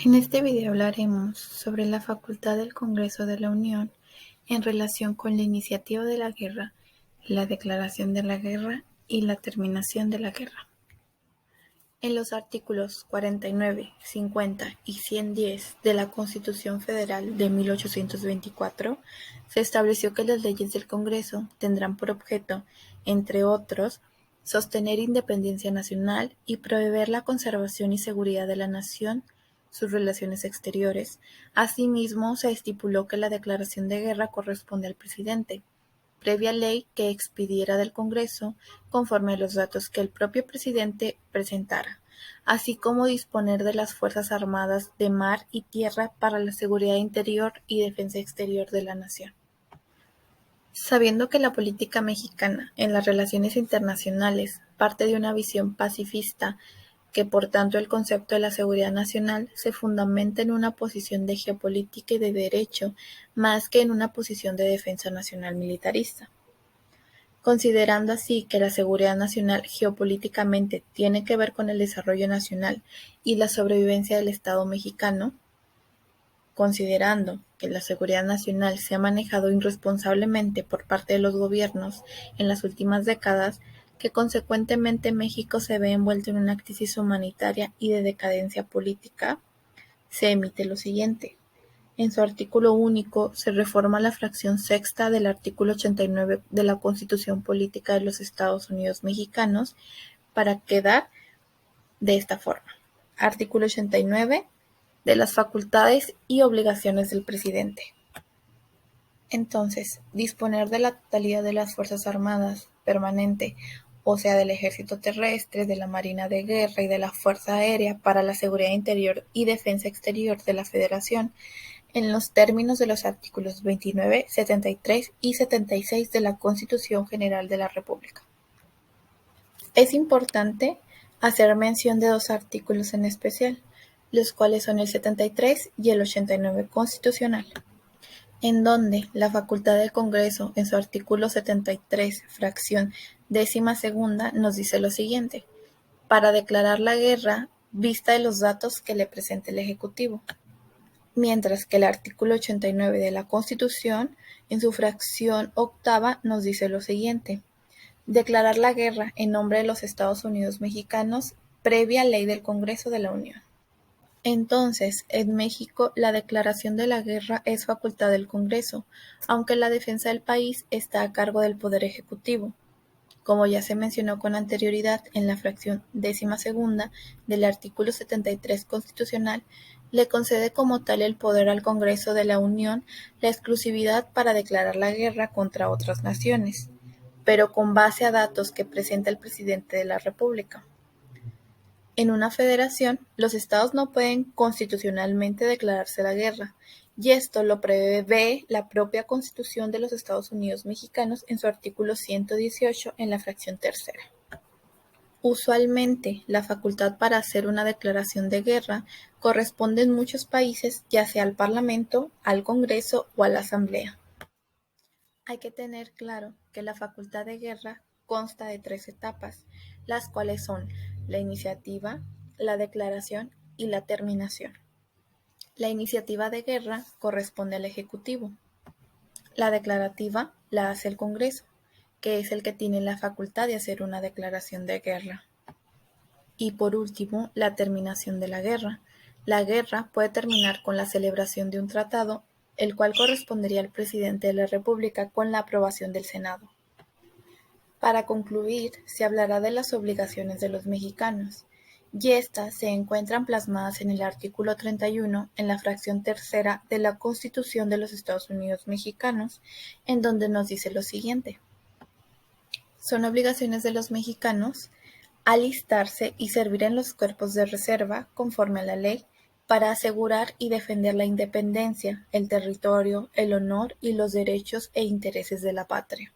En este video hablaremos sobre la facultad del Congreso de la Unión en relación con la iniciativa de la guerra, la declaración de la guerra y la terminación de la guerra. En los artículos 49, 50 y 110 de la Constitución Federal de 1824, se estableció que las leyes del Congreso tendrán por objeto, entre otros, sostener independencia nacional y proveer la conservación y seguridad de la nación, sus relaciones exteriores. Asimismo, se estipuló que la declaración de guerra corresponde al presidente, previa ley que expidiera del Congreso conforme a los datos que el propio presidente presentara, así como disponer de las Fuerzas Armadas de mar y tierra para la seguridad interior y defensa exterior de la nación. Sabiendo que la política mexicana en las relaciones internacionales parte de una visión pacifista, que por tanto el concepto de la seguridad nacional se fundamenta en una posición de geopolítica y de derecho más que en una posición de defensa nacional militarista. Considerando así que la seguridad nacional geopolíticamente tiene que ver con el desarrollo nacional y la sobrevivencia del Estado mexicano, considerando que la seguridad nacional se ha manejado irresponsablemente por parte de los gobiernos en las últimas décadas, que consecuentemente México se ve envuelto en una crisis humanitaria y de decadencia política, se emite lo siguiente. En su artículo único se reforma la fracción sexta del artículo 89 de la Constitución Política de los Estados Unidos Mexicanos para quedar de esta forma. Artículo 89 de las facultades y obligaciones del presidente. Entonces, disponer de la totalidad de las Fuerzas Armadas permanente, o sea, del Ejército Terrestre, de la Marina de Guerra y de la Fuerza Aérea para la seguridad interior y defensa exterior de la Federación, en los términos de los artículos 29, 73 y 76 de la Constitución General de la República. Es importante hacer mención de dos artículos en especial, los cuales son el 73 y el 89 constitucional, en donde la facultad del Congreso, en su artículo 73, fracción 12ª, nos dice lo siguiente: para declarar la guerra, vista de los datos que le presente el Ejecutivo. Mientras que el artículo 89 de la Constitución, en su fracción 8ª, nos dice lo siguiente: declarar la guerra en nombre de los Estados Unidos mexicanos, previa ley del Congreso de la Unión. Entonces, en México, la declaración de la guerra es facultad del Congreso, aunque la defensa del país está a cargo del Poder Ejecutivo. Como ya se mencionó con anterioridad en la fracción 12ª del artículo 73 constitucional, le concede como tal el poder al Congreso de la Unión la exclusividad para declarar la guerra contra otras naciones, pero con base a datos que presenta el presidente de la República. En una federación, los estados no pueden constitucionalmente declararse la guerra, y esto lo prevé la propia Constitución de los Estados Unidos Mexicanos en su artículo 118 en la fracción tercera. Usualmente, la facultad para hacer una declaración de guerra corresponde en muchos países ya sea al Parlamento, al Congreso o a la Asamblea. Hay que tener claro que la facultad de guerra consta de 3 etapas, las cuales son la iniciativa, la declaración y la terminación. La iniciativa de guerra corresponde al Ejecutivo. La declarativa la hace el Congreso, que es el que tiene la facultad de hacer una declaración de guerra. Y por último, la terminación de la guerra. La guerra puede terminar con la celebración de un tratado, el cual correspondería al presidente de la República con la aprobación del Senado. Para concluir, se hablará de las obligaciones de los mexicanos, y estas se encuentran plasmadas en el artículo 31, en la fracción tercera de la Constitución de los Estados Unidos Mexicanos, en donde nos dice lo siguiente: son obligaciones de los mexicanos alistarse y servir en los cuerpos de reserva, conforme a la ley, para asegurar y defender la independencia, el territorio, el honor y los derechos e intereses de la patria.